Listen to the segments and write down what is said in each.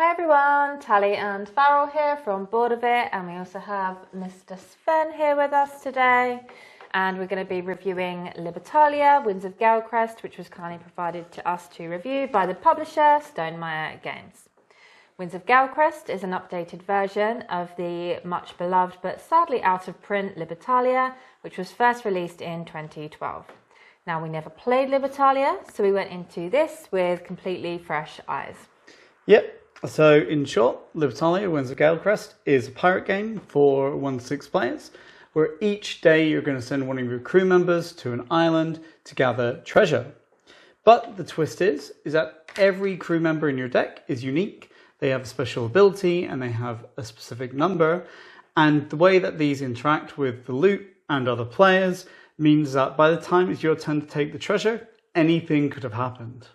Hi everyone, Tally and Farrell here from Board of It, and we also have Mr. Sven here with us today, and we're going to be reviewing Libertalia, Winds of Galecrest, which was kindly provided to us to review by the publisher Stonemaier Games. Winds of Galecrest is an updated version of the much beloved but sadly out of print Libertalia, which was first released in 2012. Now, we never played Libertalia, so we went into this with completely fresh eyes. Yep. So, in short, Libertalia, Winds of Galecrest is a pirate game for 1 to 6 players, where each day you're going to send one of your crew members to an island to gather treasure. But the twist is that every crew member in your deck is unique. They have a special ability and they have a specific number. And the way that these interact with the loot and other players means that by the time it's your turn to take the treasure, anything could have happened.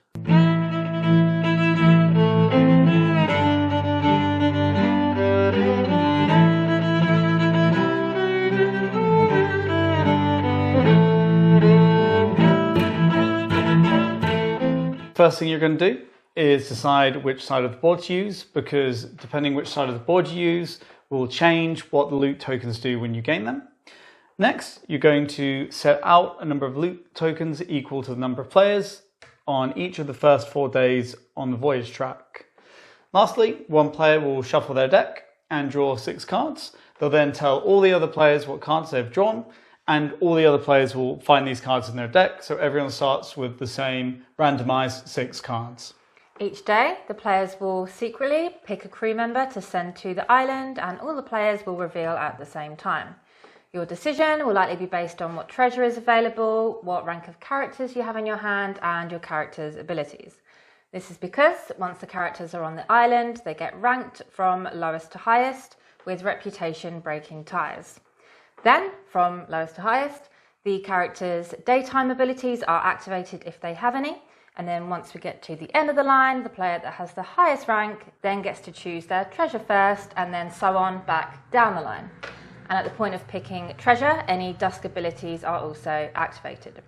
First thing you're going to do is decide which side of the board to use, because depending which side of the board you use will change what the loot tokens do when you gain them. Next, you're going to set out a number of loot tokens equal to the number of players on each of the first 4 days on the voyage track. Lastly, one player will shuffle their deck and draw 6 cards. They'll then tell all the other players what cards they've drawn, and all the other players will find these cards in their deck, so everyone starts with the same randomized 6 cards. Each day, the players will secretly pick a crew member to send to the island, and all the players will reveal at the same time. Your decision will likely be based on what treasure is available, what rank of characters you have in your hand, and your character's abilities. This is because once the characters are on the island, they get ranked from lowest to highest, with reputation breaking ties. Then, from lowest to highest, the characters' daytime abilities are activated if they have any, and then once we get to the end of the line, the player that has the highest rank then gets to choose their treasure first, and then so on back down the line. And at the point of picking treasure, any dusk abilities are also activated.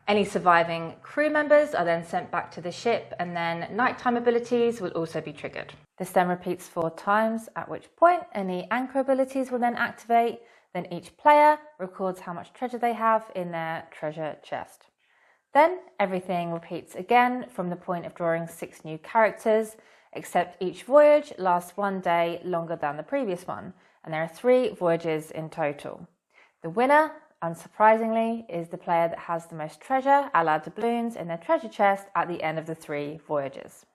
Any surviving crew members are then sent back to the ship, and then nighttime abilities will also be triggered. This then repeats 4 times, at which point any anchor abilities will then activate. Then each player records how much treasure they have in their treasure chest. Then everything repeats again from the point of drawing 6 new characters, except each voyage lasts 1 day longer than the previous one, and there are 3 voyages in total. The winner, unsurprisingly, is the player that has the most treasure, a la doubloons, in their treasure chest at the end of the 3 voyages.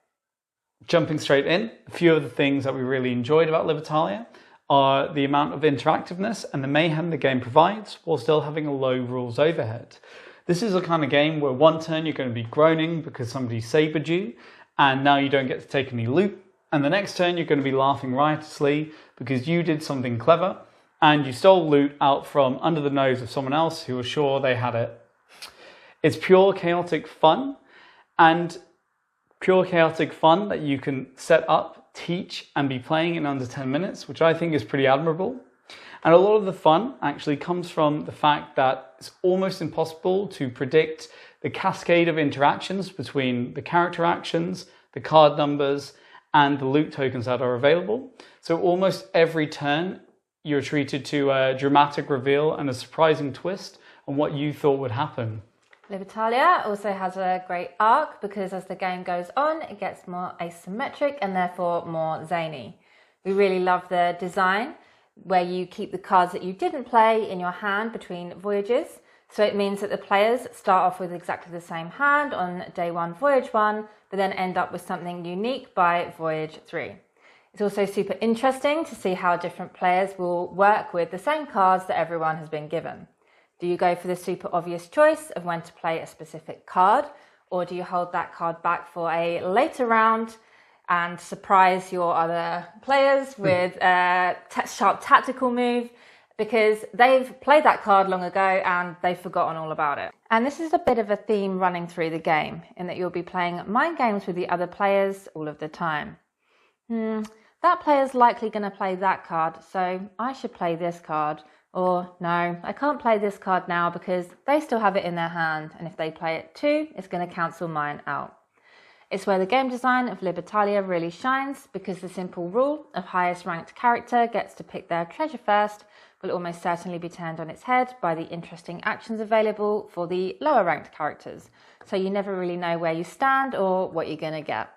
Jumping straight in, a few of the things that we really enjoyed about Libertalia are the amount of interactiveness and the mayhem the game provides while still having a low rules overhead. This is a kind of game where one turn you're going to be groaning because somebody sabred you and now you don't get to take any loot, and the next turn you're going to be laughing riotously because you did something clever and you stole loot out from under the nose of someone else who was sure they had it. It's pure chaotic fun, and pure chaotic fun that you can set up, teach and be playing in under 10 minutes, which I think is pretty admirable. And a lot of the fun actually comes from the fact that it's almost impossible to predict the cascade of interactions between the character actions, the card numbers, and the loot tokens that are available. So almost every turn you're treated to a dramatic reveal and a surprising twist on what you thought would happen. Libertalia also has a great arc because as the game goes on, it gets more asymmetric and therefore more zany. We really love the design where you keep the cards that you didn't play in your hand between voyages. So it means that the players start off with exactly the same hand on day 1, voyage 1, but then end up with something unique by voyage 3. It's also super interesting to see how different players will work with the same cards that everyone has been given. Do you go for the super obvious choice of when to play a specific card, or do you hold that card back for a later round and surprise your other players with a sharp tactical move because they've played that card long ago and they've forgotten all about it? And this is a bit of a theme running through the game, in that you'll be playing mind games with the other players all of the time. That player's likely going to play that card, so I should play this card. Or, no, I can't play this card now because they still have it in their hand, and if they play it too, it's going to cancel mine out. It's where the game design of Libertalia really shines, because the simple rule of highest ranked character gets to pick their treasure first will almost certainly be turned on its head by the interesting actions available for the lower ranked characters, so you never really know where you stand or what you're going to get.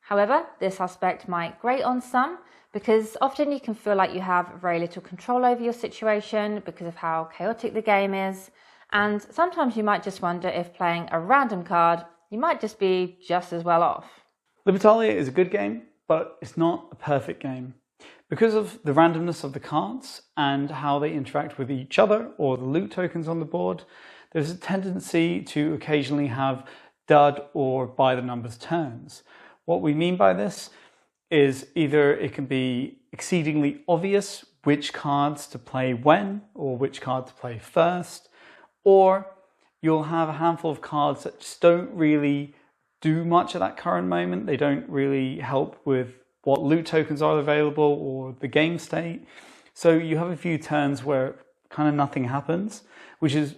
However, this aspect might grate on some, because often you can feel like you have very little control over your situation because of how chaotic the game is, and sometimes you might just wonder if playing a random card, you might just be just as well off. Libertalia is a good game, but it's not a perfect game. Because of the randomness of the cards and how they interact with each other or the loot tokens on the board, there's a tendency to occasionally have dud or by the numbers turns. What we mean by this is either it can be exceedingly obvious which cards to play when or which card to play first, or you'll have a handful of cards that just don't really do much at that current moment. They don't really help with what loot tokens are available or the game state. So you have a few turns where kind of nothing happens, which is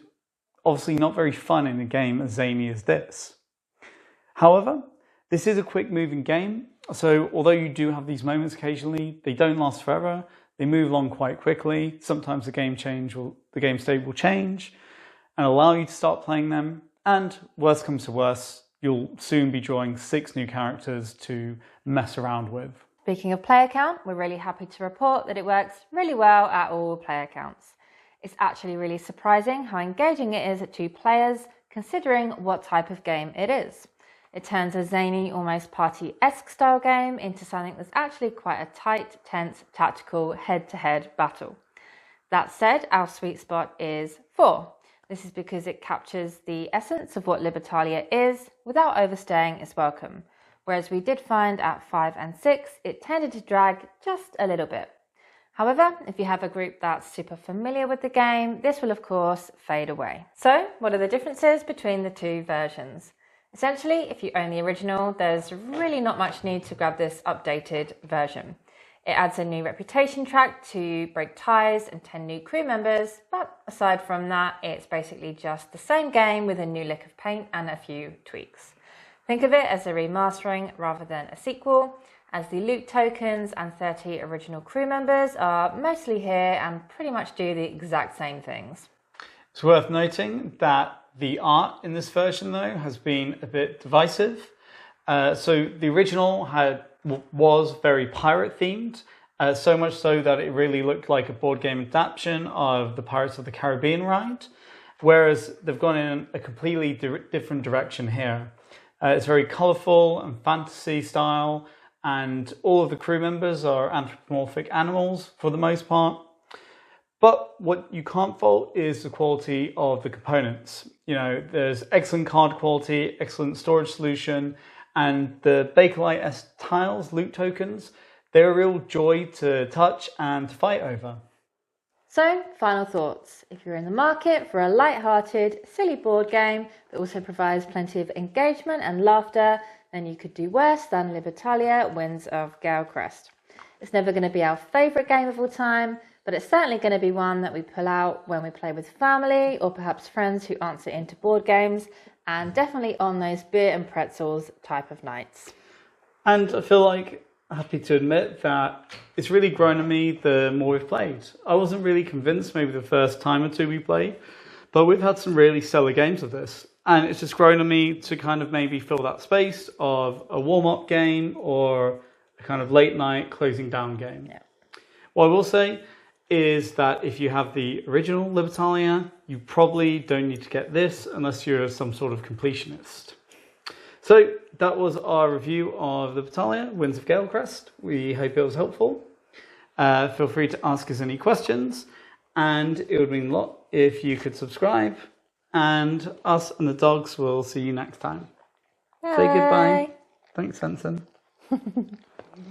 obviously not very fun in a game as zany as this. However, this is a quick moving game. So although you do have these moments occasionally, they don't last forever. They move along quite quickly. Sometimes the game state will change and allow you to start playing them. And worst comes to worst, you'll soon be drawing 6 new characters to mess around with. Speaking of player count, we're really happy to report that it works really well at all player counts. It's actually really surprising how engaging it is at 2 players, considering what type of game it is. It turns a zany, almost party-esque style game into something that's actually quite a tight, tense, tactical, head-to-head battle. That said, our sweet spot is 4. This is because it captures the essence of what Libertalia is without overstaying its welcome, whereas we did find at 5 and 6 it tended to drag just a little bit. However, if you have a group that's super familiar with the game, this will of course fade away. So, what are the differences between the 2 versions? Essentially, if you own the original, there's really not much need to grab this updated version. It adds a new reputation track to break ties and 10 new crew members, but aside from that, it's basically just the same game with a new lick of paint and a few tweaks. Think of it as a remastering rather than a sequel, as the loot tokens and 30 original crew members are mostly here and pretty much do the exact same things. It's worth noting that the art in this version, though, has been a bit divisive. So the original was very pirate themed, so much so that it really looked like a board game adaptation of the Pirates of the Caribbean ride, whereas they've gone in a completely different direction here. It's very colourful and fantasy style, and all of the crew members are anthropomorphic animals for the most part. But what you can't fault is the quality of the components. You know, there's excellent card quality, excellent storage solution, and the Bakelite-esque tiles, loot tokens, they're a real joy to touch and to fight over. So, final thoughts. If you're in the market for a light-hearted, silly board game that also provides plenty of engagement and laughter, then you could do worse than Libertalia Winds of Galecrest. It's never going to be our favourite game of all time, but it's certainly going to be one that we pull out when we play with family or perhaps friends who aren't so into board games, and definitely on those beer and pretzels type of nights. And I feel like happy to admit that it's really grown on me the more we've played. I wasn't really convinced maybe the first time or 2 we played, but we've had some really stellar games of this. And it's just grown on me to kind of maybe fill that space of a warm-up game or a kind of late night closing down game. Yeah. What I will say is that if you have the original Libertalia, you probably don't need to get this unless you're some sort of completionist. So that was our review of Libertalia, Winds of Galecrest. We hope it was helpful. Feel free to ask us any questions, and it would mean a lot if you could subscribe. And us and the dogs will see you next time. Bye. Say goodbye. Thanks, Hanson.